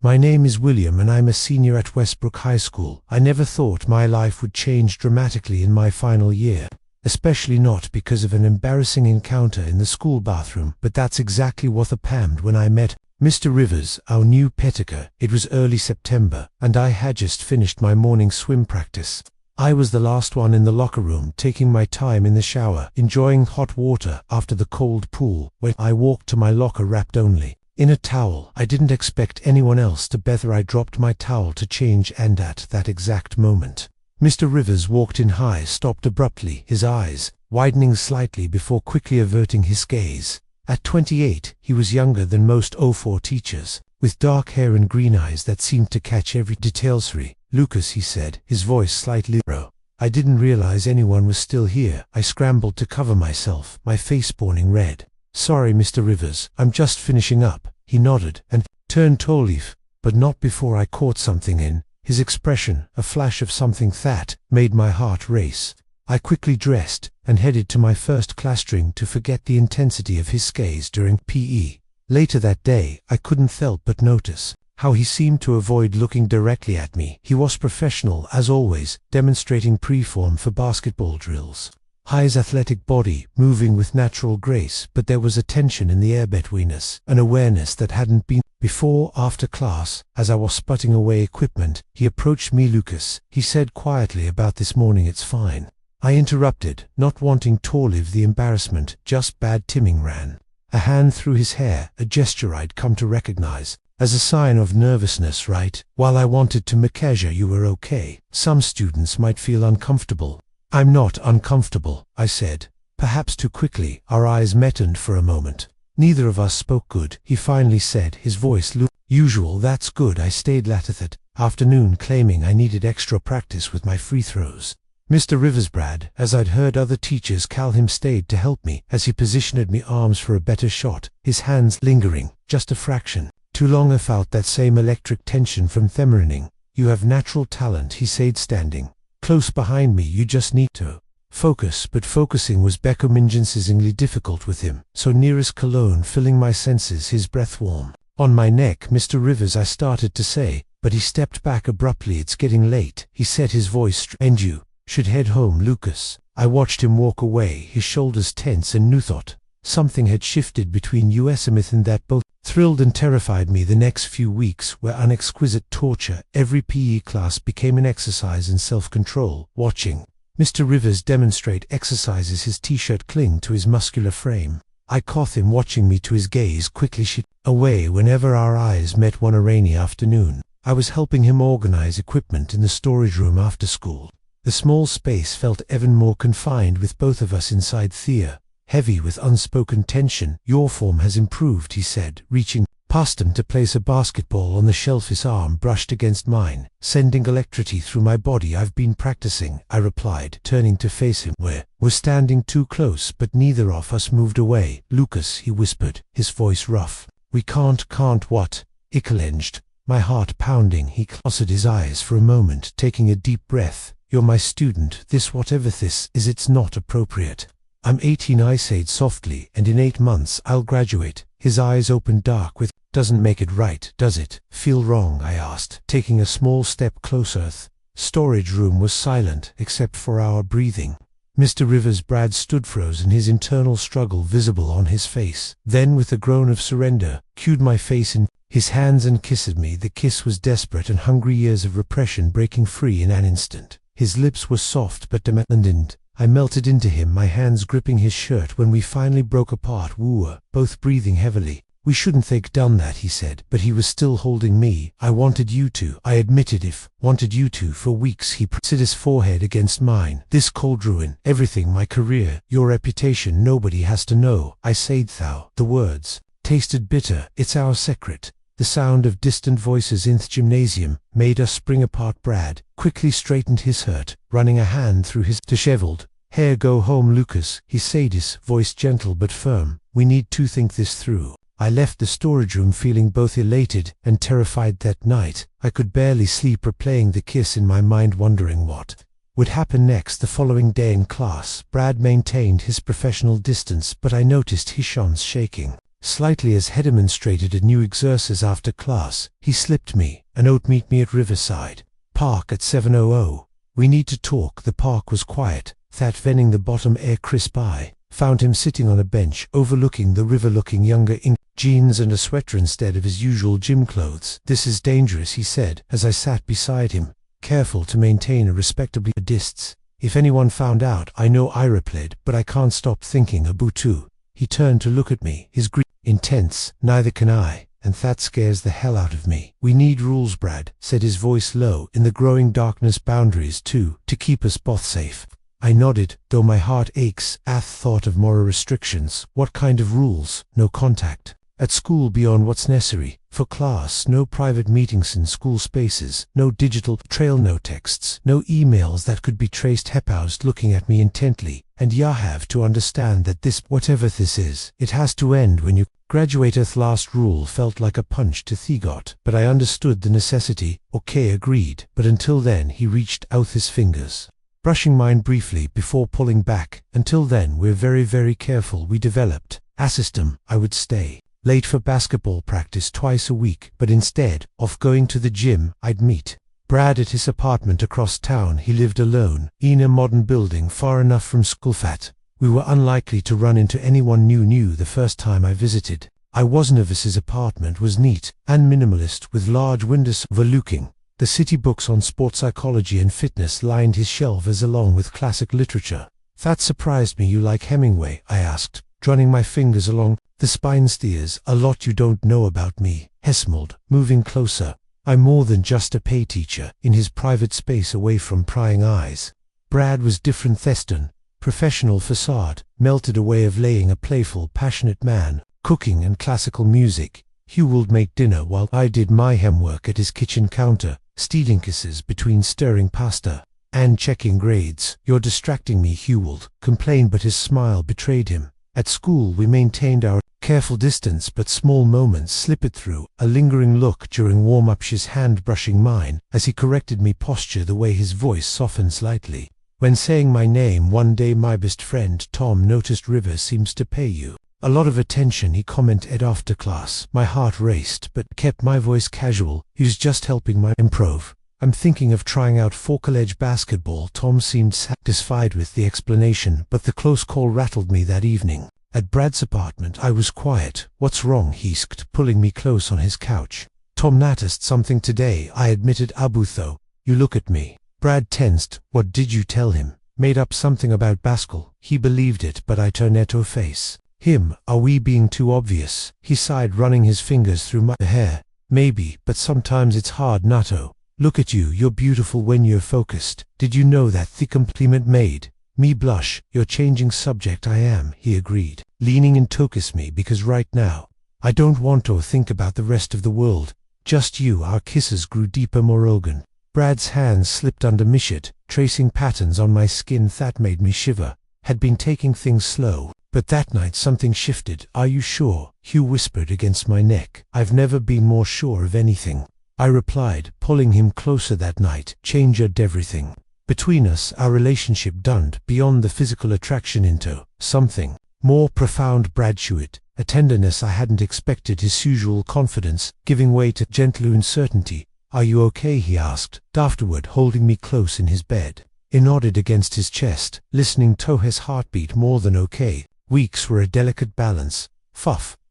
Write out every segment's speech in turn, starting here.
My name is William and I'm a senior at Westbrook High School. I never thought my life would change dramatically in my final year. Especially not because of an embarrassing encounter in the school bathroom, but that's exactly what happened when I met Mr. Rivers, our new pedagogue. It was early September, and I had just finished my morning swim practice. I was the last one in the locker room, taking my time in the shower, enjoying hot water after the cold pool, when I walked to my locker wrapped only in a towel. I didn't expect anyone else to bother. I dropped my towel to change, and at that exact moment, Mr. Rivers walked in. He stopped abruptly, his eyes widening slightly before quickly averting his gaze. At 28, he was younger than most 04 teachers, with dark hair and green eyes that seemed to catch every detail. "Sorry, Lucas," he said, his voice slightly low. "I didn't realize anyone was still here." I scrambled to cover myself, my face burning red. "Sorry, Mr. Rivers, I'm just finishing up." He nodded and turned to leave, but not before I caught something in his expression, a flash of something that made my heart race. I quickly dressed and headed to my first classroom to forget the intensity of his gaze during PE. Later that day, I couldn't help but notice how he seemed to avoid looking directly at me. He was professional as always, demonstrating pre-form for basketball drills. His athletic body moving with natural grace, but there was a tension in the air between us, an awareness that hadn't been before. After class, as I was putting away equipment, he approached me. "Lucas," he said quietly, "about this morning it's fine." I interrupted, not wanting to live the embarrassment, "just bad timing ran." A hand through his hair, a gesture I'd come to recognize as a sign of nervousness, right? While I wanted to make sure you were okay. Some students might feel uncomfortable. "I'm not uncomfortable," I said, perhaps too quickly. Our eyes met, and for a moment, neither of us spoke. "Good," he finally said, his voice usual. "That's good." I stayed late that afternoon, claiming I needed extra practice with my free throws. Mr. Rivers, Brad, as I'd heard other teachers call him, stayed to help me as he positioned me arms for a better shot, his hands lingering just a fraction too long. I felt that same electric tension from Themerining. "You have natural talent," he said, standing close behind me. "You just need to focus." But focusing was becomingly difficult with him, so near as cologne filling my senses, his breath warm on my neck. "Mr. Rivers," I started to say, but he stepped back abruptly. "It's getting late," he said, his voice "And you should head home, Lucas." I watched him walk away, his shoulders tense, and knew thought something had shifted between us, and that both thrilled and terrified me. The next few weeks were an exquisite torture. Every PE class became an exercise in self-control. Watching Mr. Rivers demonstrate exercises, his t-shirt cling to his muscular frame, I caught him watching me, to his gaze quickly shifted away whenever our eyes met. One rainy afternoon, I was helping him organize equipment in the storage room after school. The small space felt even more confined with both of us inside there, heavy with unspoken tension. "Your form has improved," he said, reaching past him to place a basketball on the shelf. His arm brushed against mine, sending electricity through my body. "I've been practicing," I replied, turning to face him. We're standing too close, but neither of us moved away. "Lucas," he whispered, his voice rough. "We can't." "What?" I challenged, my heart pounding. He closed his eyes for a moment, taking a deep breath. "You're my student. Whatever this is, it's not appropriate." "I'm 18," I said softly, "and in 8 months I'll graduate." His eyes opened dark with, "Doesn't make it right, does it?" "Feel wrong?" I asked, taking a small step closer. Storage room was silent, except for our breathing. Mr. Rivers, Brad, stood frozen, his internal struggle visible on his face. Then, with a groan of surrender, cued my face in his hands and kissed me. The kiss was desperate and hungry, years of repression breaking free in an instant. His lips were soft but demanding. I melted into him, my hands gripping his shirt. When we finally broke apart, we were both breathing heavily. "We shouldn't have done that," he said, but he was still holding me. "I wanted you to," I admitted. Wanted you to for weeks." He pressed his forehead against mine. "This cold ruin everything, my career, your reputation. Nobody has to know." I said thou. The words tasted bitter. "It's our secret." The sound of distant voices in the gymnasium made us spring apart. Brad quickly straightened his shirt, running a hand through his disheveled hair. "Go home, Lucas," he said, his voice gentle but firm. "We need to think this through." I left the storage room feeling both elated and terrified. That night, I could barely sleep, replaying the kiss in my mind, wondering what would happen next. The following day in class, Brad maintained his professional distance, but I noticed his hands shaking. Slightly as he demonstrated a new exercise after class, he slipped me a note: meet me at Riverside Park at 7:00. We need to talk. The park was quiet, that venting the bottom air crisp. I found him sitting on a bench overlooking the river, looking younger, in jeans and a sweater instead of his usual gym clothes. This is dangerous, he said, as I sat beside him, careful to maintain a respectable distance. If anyone found out, I know, I replied, but I can't stop thinking about too. He turned to look at me, his grin intense. Neither can I, and that scares the hell out of me. We need rules, Brad, said his voice low in the growing darkness. Boundaries too, to keep us both safe. I nodded, though my heart aches at thought of moral restrictions. What kind of rules? No contact at school beyond what's necessary for class, no private meetings in school spaces, no digital trail, no texts, no emails that could be traced. He paused, looking at me intently. And you have to understand that this, whatever this is, it has to end when you graduate. Last rule felt like a punch to the gut, but I understood the necessity. Okay, agreed, but until then. He reached out his fingers, brushing mine briefly before pulling back. Until then, we're very, very careful. We developed a system. I would stay late for basketball practice twice a week, but instead of going to the gym, I'd meet Brad at his apartment across town. He lived alone, in a modern building far enough from school that we were unlikely to run into anyone new. The first time I visited, I was nervous. His apartment was neat and minimalist, with large windows overlooking the city. Books on sports psychology and fitness lined his shelves, along with classic literature. That surprised me. You like Hemingway? I asked, running my fingers along the spine. Steers a lot you don't know about me, he smiled, moving closer. I'm more than just a pay teacher. In his private space, away from prying eyes, Brad was different. Theston, professional facade, melted away of laying a playful, passionate man. Cooking and classical music. Hugh would make dinner while I did my homework at his kitchen counter, stealing kisses between stirring pasta and checking grades. You're distracting me, Hugh would complain, but his smile betrayed him. At school we maintained our careful distance, but small moments slipped through. A lingering look during warm-up, his hand brushing mine as he corrected me posture, the way his voice softened slightly when saying my name. One day my best friend Tom noticed River seems to pay you a lot of attention, he commented after class. My heart raced, but kept my voice casual. He's just helping my improv. I'm thinking of trying out for college basketball. Tom seemed satisfied with the explanation, but the close call rattled me that evening. At Brad's apartment, I was quiet. What's wrong? He asked, pulling me close on his couch. Tom noticed something today, I admitted. Abutho, you look at me. Brad tensed. What did you tell him? Made up something about basketball. He believed it, but I turned at her face. Him, are we being too obvious? He sighed, running his fingers through my hair. Maybe, but sometimes it's hard not to. Look at you, you're beautiful when you're focused. Did you know that? The compliment made me blush. You're changing subject. I am, he agreed, leaning in to kiss me, because right now, I don't want to think about the rest of the world. Just you. Our kisses grew deeper, more open. Brad's hands slipped under my shirt, tracing patterns on my skin that made me shiver. Had been taking things slow, but that night something shifted. Are you sure? Hugh whispered against my neck. I've never been more sure of anything, I replied, pulling him closer. That night changed everything between us. Our relationship dawned beyond the physical attraction into something more profound. Brad showed a tenderness I hadn't expected, his usual confidence giving way to gentle uncertainty. Are you okay? He asked, afterward, holding me close in his bed. I nodded against his chest, listening to his heartbeat. More than okay. Weeks were a delicate balance.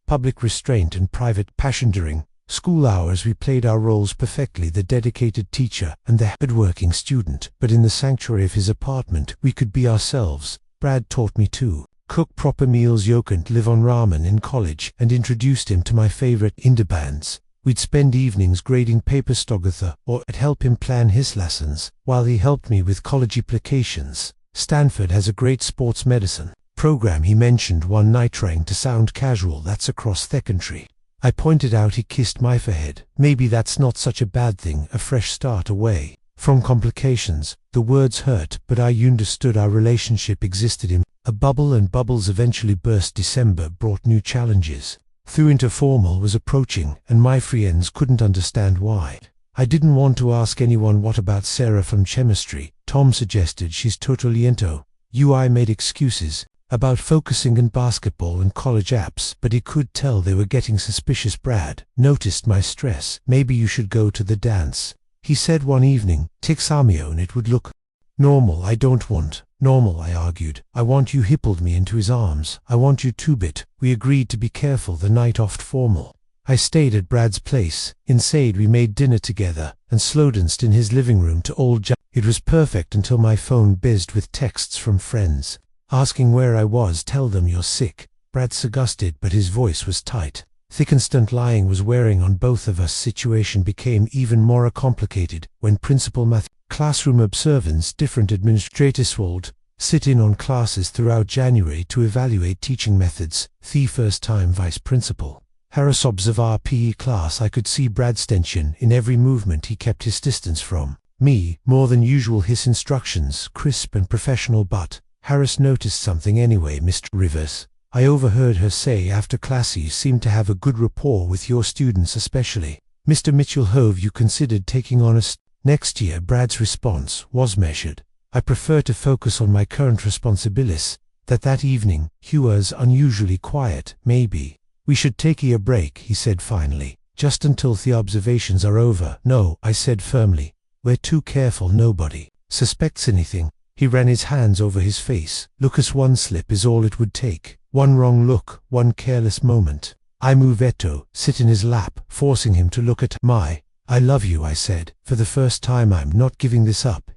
Public restraint and private passion. During school hours we played our roles perfectly, the dedicated teacher and the hard-working student. But in the sanctuary of his apartment we could be ourselves. Brad taught me to cook proper meals, couldn't live on ramen in college, and introduced him to my favorite indie bands. We'd spend evenings grading papers together, or I'd help him plan his lessons, while he helped me with college applications. Stanford has a great sports medicine program, he mentioned one night, trying to sound casual. That's across the country, I pointed out. He kissed my forehead. Maybe that's not such a bad thing, a fresh start away from complications. The words hurt, but I understood our relationship existed in a bubble, and bubbles eventually burst. December brought new challenges. Through interformal was approaching, and my friends couldn't understand why. I didn't want to ask anyone. What about Sarah from chemistry? Tom suggested. She's totally into you. I made excuses. about focusing on basketball and college apps, but he could tell they were getting suspicious. Brad noticed my stress. Maybe you should go to the dance, he said one evening. Tixamio, and it would look normal. I don't want normal, I argued. I want you. He pulled me into his arms. I want you to bit. We agreed to be careful the night oft formal. I stayed at Brad's place. Inside we made dinner together and slow danced in his living room to old Jack. It was perfect until my phone buzzed with texts from friends asking where I was. Tell them you're sick. Brad suggested, but his voice was tight. Thick instant lying was wearing on both of us. Situation became even more complicated when principal math classroom observance different administrators would sit in on classes throughout January to evaluate teaching methods. The first time vice principal Harris observed our PE class. I could see Brad's tension in every movement. He kept his distance from me more than usual. His instructions crisp and professional, but Harris noticed something anyway. Mr. Rivers, I overheard her say after class, you seem to have a good rapport with your students, especially Mr. Mitchell. Have you considered taking on a next year? Brad's response was measured. I prefer to focus on my current responsibilities. That evening, he was unusually quiet. Maybe we should take a break, he said finally, just until the observations are over. No, I said firmly. We're too careful. Nobody suspects anything. He ran his hands over his face. Lucas, one slip is all it would take. One wrong look, one careless moment. I moved sit in his lap, forcing him to look at my I love you, I said. For the first time, I'm not giving this up.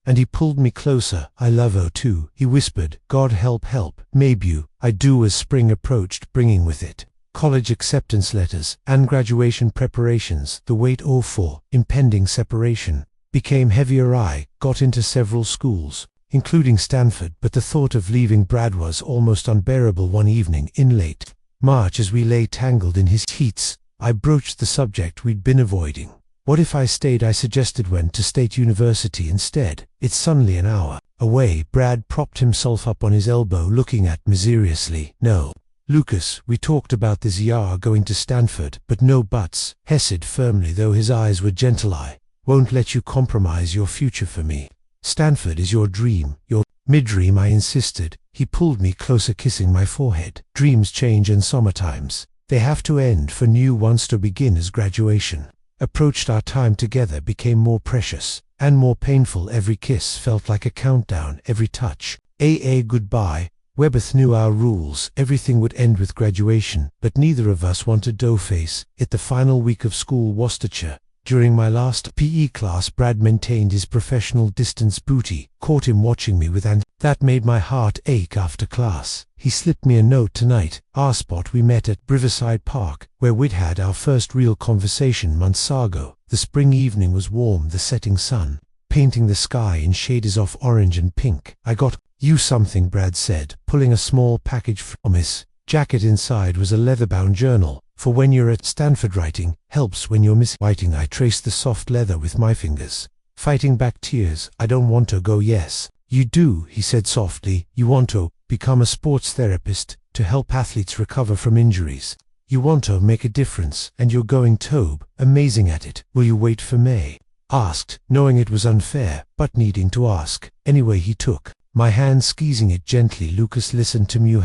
And he pulled me closer. I love her too, he whispered. God help. Maybe you. I do. As spring approached, bringing with it college acceptance letters and graduation preparations, the weight for impending separation became heavier. I got into several schools, including Stanford, but the thought of leaving Brad was almost unbearable. One evening in late March, as we lay tangled in his heats, I broached the subject we'd been avoiding. What if I stayed? I suggested. Went to State University instead. It's suddenly an hour away. Brad propped himself up on his elbow, looking at me seriously. No, Lucas, we talked about this. Going to Stanford, but no buts, he said firmly, though his eyes were gentle. I won't let you compromise your future for me. Stanford is your dream, your mid-dream, I insisted. He pulled me closer, kissing my forehead. Dreams change, and sometimes they have to end for new ones to begin. As graduation approached, our time together became more precious and more painful. Every kiss felt like a countdown, every touch a goodbye. We both knew our rules. Everything would end with graduation, but neither of us wanted to face it. The final week of school, Worcestershire. During my last PE class, Brad maintained his professional distance. Booty caught him watching me with, and that made my heart ache. After class, he slipped me a note. Tonight, our spot. We met at Riverside Park, where we'd had our first real conversation months ago. The spring evening was warm, the setting sun painting the sky in shades of orange and pink. I got you something, Brad said, pulling a small package from his jacket. Inside was a leather-bound journal. For when you're at Stanford, writing helps when you're writing. I traced the soft leather with my fingers, fighting back tears. I don't want to go. Yes, you do, he said softly. You want to become a sports therapist to help athletes recover from injuries. You want to make a difference, and you're going to be amazing at it. Will you wait for me? Asked, knowing it was unfair, but needing to ask. Anyway, he took my hand, squeezing it gently. Lucas, listen to me.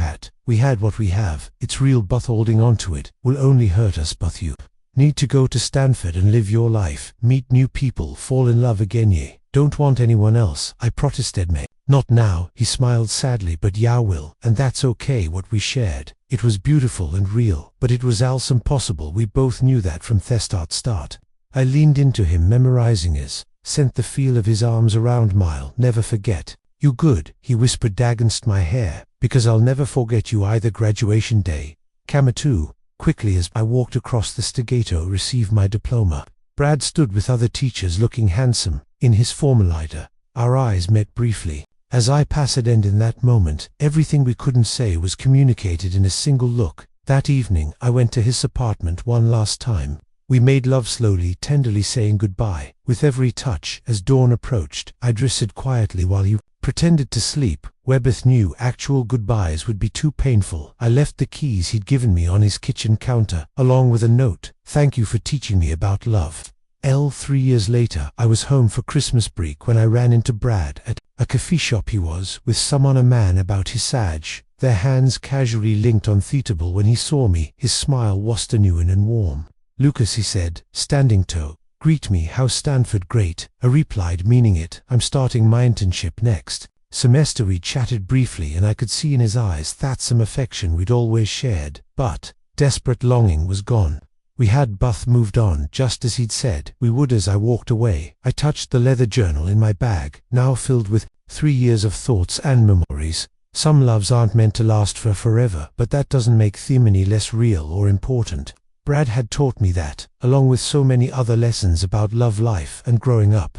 We had what we have. It's real, but holding on to it will only hurt us. But you need to go to Stanford and live your life, meet new people, fall in love again. You don't want anyone else, I protested. Me, not now, he smiled sadly, but ya will, and that's okay. What we shared, it was beautiful and real, but it was also impossible. We both knew that from the start. I leaned into him, memorizing his sent the feel of his arms around mine. Never forget. You good, he whispered against my hair, because I'll never forget you either. Graduation day. Kamatu, quickly as I walked across the Stegato, receive my diploma. Brad stood with other teachers, looking handsome in his formalizer. Our eyes met briefly. As I passed end in that moment, everything we couldn't say was communicated in a single look. That evening, I went to his apartment one last time. We made love slowly, tenderly saying goodbye. With every touch, as dawn approached, I drifted quietly while he pretended to sleep. Webeth knew actual goodbyes would be too painful. I left the keys he'd given me on his kitchen counter, along with a note. Thank you for teaching me about love. 3 years later, I was home for Christmas break when I ran into Brad at A coffee shop he was, with someone a man about his age, their hands casually linked on theatable when he saw me, his smile was genuine and warm. "Lucas," he said, standing to greet me. "How's Stanford?" "Great," I replied, meaning it. "I'm starting my internship next semester." We chatted briefly, and I could see in his eyes that some affection we'd always shared, but desperate longing was gone. We had both moved on, just as he'd said we would. As I walked away, I touched the leather journal in my bag, now filled with 3 years of thoughts and memories. Some loves aren't meant to last for forever, but that doesn't make them any less real or important. Brad had taught me that, along with so many other lessons about love, life, and growing up.